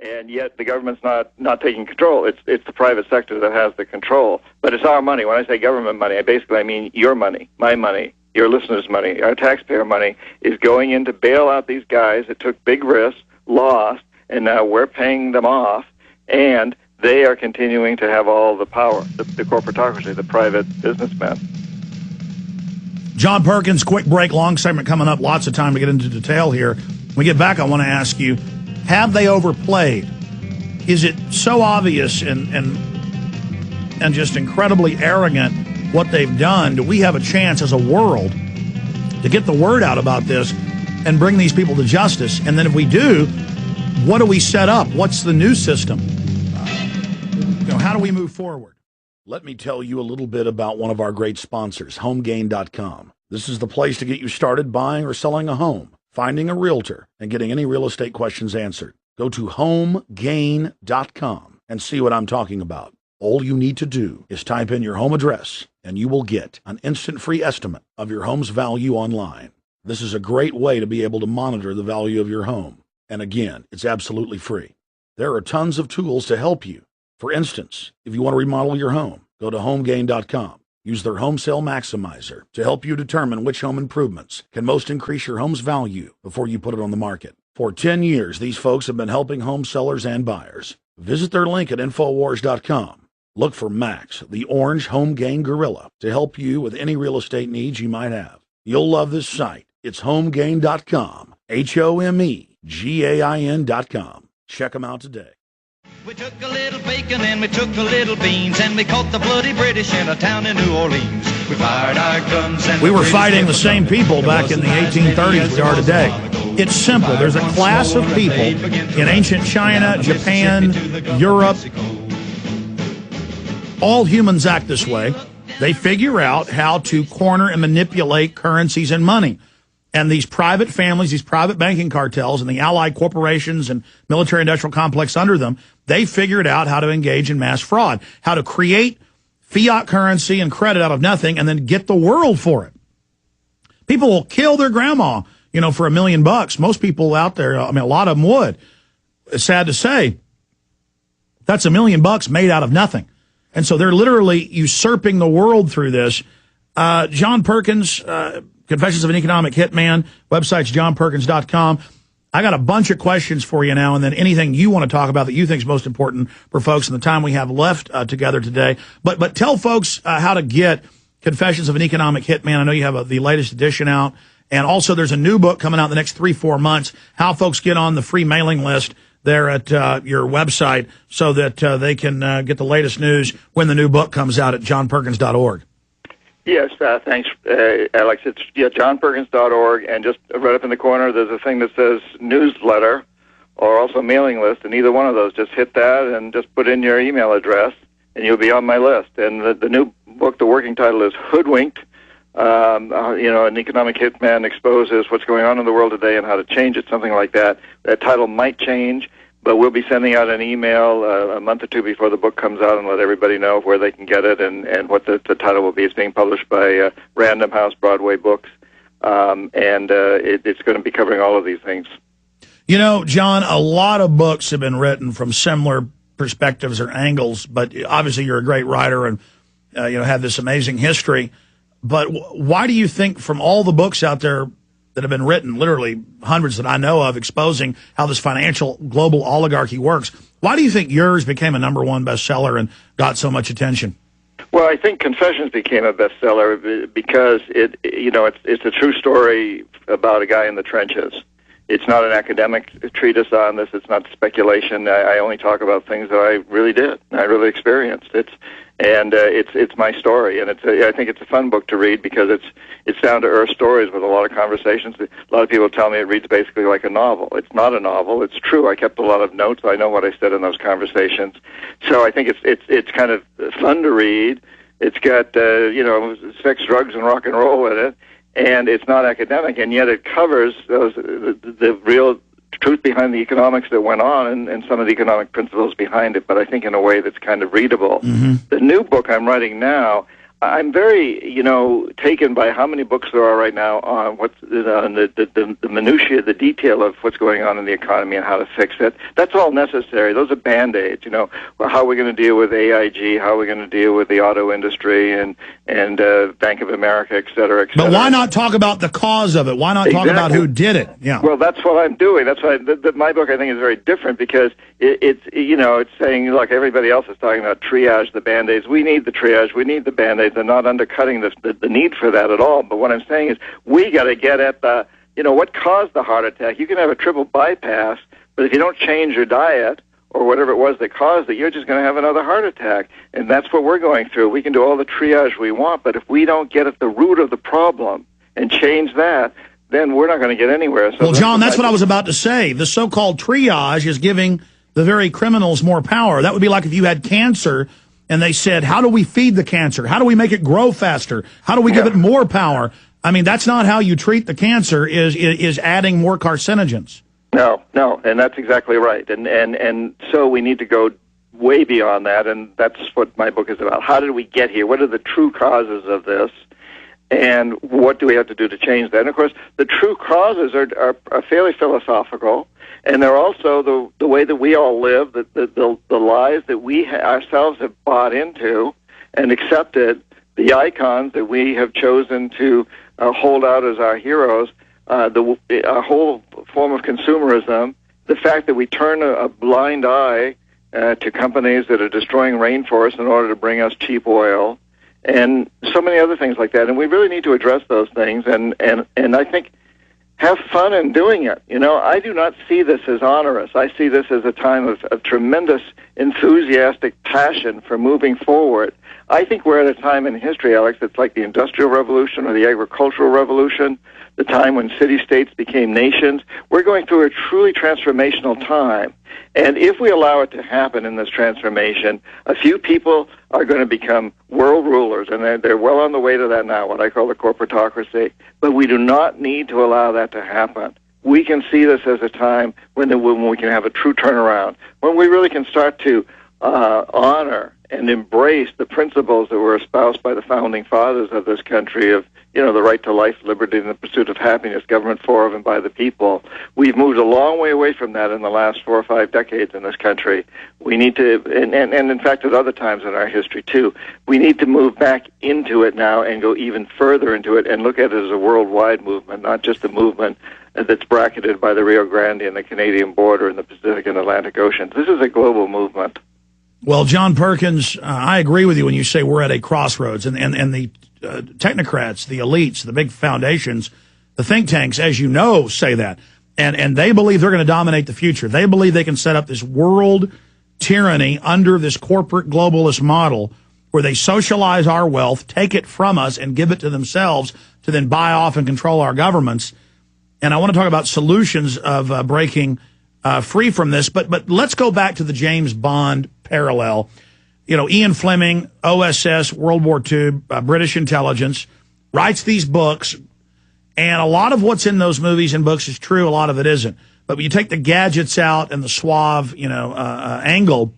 And yet the government's not taking control. It's the private sector that has the control. But it's our money. When I say government money, I mean your money, my money, your listeners' money, our taxpayer money is going in to bail out these guys that took big risks, lost, and now we're paying them off, and they are continuing to have all the power, the corporatocracy, the private businessmen. John Perkins, quick break, long segment coming up, lots of time to get into detail here. When we get back, I want to ask you, have they overplayed? Is it so obvious and just incredibly arrogant what they've done? Do we have a chance as a world to get the word out about this and bring these people to justice? And then if we do, what do we set up? What's the new system? How do we move forward? Let me tell you a little bit about one of our great sponsors, HomeGain.com. This is the place to get you started buying or selling a home, finding a realtor, and getting any real estate questions answered. Go to HomeGain.com and see what I'm talking about. All you need to do is type in your home address, and you will get an instant free estimate of your home's value online. This is a great way to be able to monitor the value of your home. And again, it's absolutely free. There are tons of tools to help you. For instance, if you want to remodel your home, go to HomeGain.com. Use their Home Sale Maximizer to help you determine which home improvements can most increase your home's value before you put it on the market. For 10 years, these folks have been helping home sellers and buyers. Visit their link at Infowars.com. Look for Max, the orange Home Gain Gorilla, to help you with any real estate needs you might have. You'll love this site. It's HomeGain.com, HomeGain.com. Check them out today. We took a little bacon and we took a little beans and we caught the bloody British in a town in New Orleans. We fired our guns and we were fighting the same people back in the 1830s we are today. It's simple. There's a class of people in ancient China, Japan, Europe. All humans act this way. They figure out how to corner and manipulate currencies and money. And these private families, these private banking cartels, and the allied corporations and military-industrial complex under them, they figured out how to engage in mass fraud, how to create fiat currency and credit out of nothing and then get the world for it. People will kill their grandma, for $1 million. Most people out there, a lot of them would. It's sad to say, that's $1 million made out of nothing. And so they're literally usurping the world through this. John Perkins, Confessions of an Economic Hitman, website's johnperkins.com. I got a bunch of questions for you now, and then anything you want to talk about that you think is most important for folks in the time we have left together today. But tell folks how to get Confessions of an Economic Hitman. I know you have the latest edition out, and also there's a new book coming out in the next 3-4 months, how folks get on the free mailing list there at your website so that they can get the latest news when the new book comes out at johnperkins.org. Yes, thanks, Alex. It's johnperkins.org, and just right up in the corner, there's a thing that says newsletter or also mailing list, and either one of those, just hit that and just put in your email address, and you'll be on my list. And the new book, the working title is Hoodwinked. An economic hitman exposes what's going on in the world today and how to change it, something like that. That title might change, but we'll be sending out an email a month or two before the book comes out and let everybody know where they can get it and what the title will be. It's being published by Random House Broadway Books, and it's going to be covering all of these things. John, a lot of books have been written from similar perspectives or angles, but obviously you're a great writer and have this amazing history. But why do you think from all the books out there that have been written, literally hundreds that I know of, exposing how this financial global oligarchy works, why do you think yours became a #1 bestseller and got so much attention? Well, I think Confessions became a bestseller because it's a true story about a guy in the trenches. It's not an academic treatise on this. It's not speculation. I only talk about things that I really did. I really experienced. It's my story, and I think it's a fun book to read because it's down to earth stories with a lot of conversations. A lot of people tell me it reads basically like a novel. It's not a novel. It's true. I kept a lot of notes. I know what I said in those conversations. So I think it's kind of fun to read. It's got sex, drugs, and rock and roll in it. And it's not academic, and yet it covers the real truth behind the economics that went on and some of the economic principles behind it, but I think in a way that's kind of readable. Mm-hmm. The new book I'm writing now, I'm very, taken by how many books there are right now on what's the minutiae, the detail of what's going on in the economy and how to fix it. That's all necessary. Those are Band-Aids, Well, how are we going to deal with AIG? How are we going to deal with the auto industry and Bank of America, et cetera, et cetera? But why not talk about the cause of it? Why not talk about who did it? Yeah. Well, that's what I'm doing. That's why my book, I think, is very different because it's saying, look, everybody else is talking about triage, the Band-Aids. We need the triage. We need the Band-Aids. They're not undercutting the need for that at all. But what I'm saying is we got to get at what caused the heart attack. You can have a triple bypass, but if you don't change your diet or whatever it was that caused it, you're just going to have another heart attack. And that's what we're going through. We can do all the triage we want, but if we don't get at the root of the problem and change that, then we're not going to get anywhere. So well, John, that's what I was about to say. The so-called triage is giving the very criminals more power. That would be like if you had cancer and they said, how do we feed the cancer? How do we make it grow faster? How do we give it more power? I mean, that's not how you treat the cancer, is adding more carcinogens. No, and that's exactly right. And so we need to go way beyond that, and that's what my book is about. How did we get here? What are the true causes of this? And what do we have to do to change that? And, of course, the true causes are fairly philosophical, and they're also the way that we all live, the lies that we ourselves have bought into and accepted, the icons that we have chosen to hold out as our heroes, a whole form of consumerism, the fact that we turn a blind eye to companies that are destroying rainforests in order to bring us cheap oil, and so many other things like that. And we really need to address those things, and I think have fun in doing it. I do not see this as onerous. I see this as a time of tremendous enthusiastic passion for moving forward. I think we're at a time in history, Alex, that's like the Industrial Revolution or the Agricultural Revolution, the time when city-states became nations. We're going through a truly transformational time. And if we allow it to happen in this transformation, a few people are going to become world rulers, and they're well on the way to that now, what I call the corporatocracy. But we do not need to allow that to happen. We can see this as a time when we can have a true turnaround, when we really can start to honor and embrace the principles that were espoused by the founding fathers of this country of, the right to life, liberty, and the pursuit of happiness, government for, of, and by the people. We've moved a long way away from that in the last 4 or 5 decades in this country. We need to, and in fact at other times in our history too, we need to move back into it now and go even further into it and look at it as a worldwide movement, not just a movement that's bracketed by the Rio Grande and the Canadian border and the Pacific and Atlantic Oceans. This is a global movement. Well, John Perkins, I agree with you when you say we're at a crossroads, and the technocrats, the elites, the big foundations, the think tanks, as you know, say that. And they believe they're going to dominate the future. They believe they can set up this world tyranny under this corporate globalist model where they socialize our wealth, take it from us, and give it to themselves to then buy off and control our governments. And I want to talk about solutions of breaking free from this. But let's go back to the James Bond parallel. Ian Fleming, OSS, World War II, British intelligence, writes these books, and a lot of what's in those movies and books is true, a lot of it isn't. But when you take the gadgets out and the suave, angle,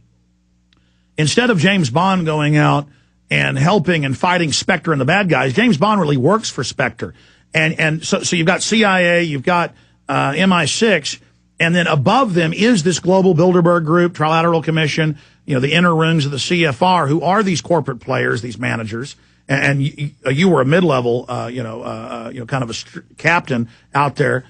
instead of James Bond going out and helping and fighting Spectre and the bad guys, James Bond really works for Spectre. And so you've got CIA, you've got MI6, and then above them is this global Bilderberg group, Trilateral Commission, the inner rings of the CFR, who are these corporate players, these managers. And you were a mid-level, kind of a captain out there,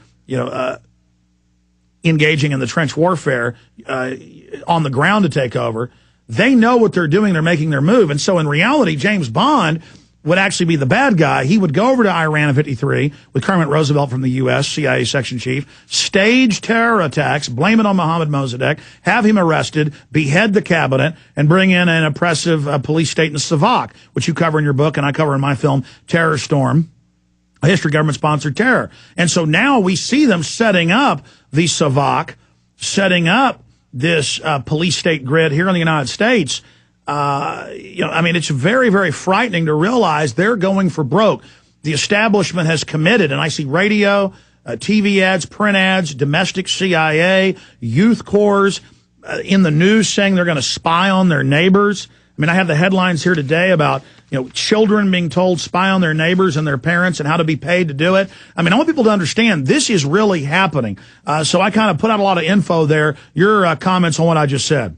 engaging in the trench warfare on the ground to take over. They know what they're doing. They're making their move. And so in reality, James Bond would actually be the bad guy. He would go over to Iran in 1953 with Kermit Roosevelt from the U.S., CIA section chief, stage terror attacks, blame it on Mohammad Mossadegh, have him arrested, behead the cabinet, and bring in an oppressive police state in Savak, which you cover in your book and I cover in my film, Terror Storm, a history of government-sponsored terror. And so now we see them setting up the Savak, setting up this police state grid here in the United States. It's very, very frightening to realize they're going for broke. The establishment has committed, and I see radio, TV ads, print ads, domestic CIA, youth corps in the news saying they're going to spy on their neighbors. I mean, I have the headlines here today about, children being told spy on their neighbors and their parents and how to be paid to do it. I mean, I want people to understand this is really happening. So I kind of put out a lot of info there. Your comments on what I just said.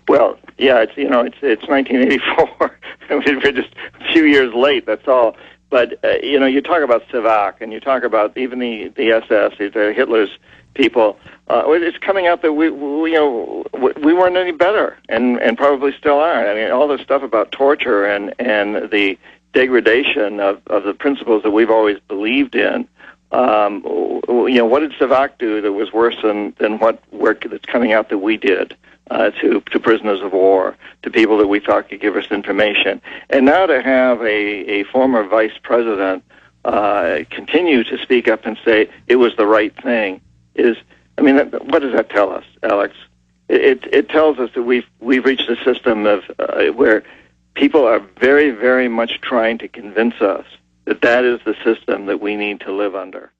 Well, yeah, it's 1984. I mean, we're just a few years late. That's all. But you talk about Civac, and you talk about even the SS, Hitler's people. It's coming out that we weren't any better, and probably still aren't. I mean, all this stuff about torture and the degradation of the principles that we've always believed in. What did Civac do that was worse than what work that's coming out that we did to prisoners of war, to people that we thought could give us information, and now to have a former vice president continue to speak up and say it was the right thing what does that tell us, Alex? It tells us that we've reached a system of where people are very, very much trying to convince us that is the system that we need to live under.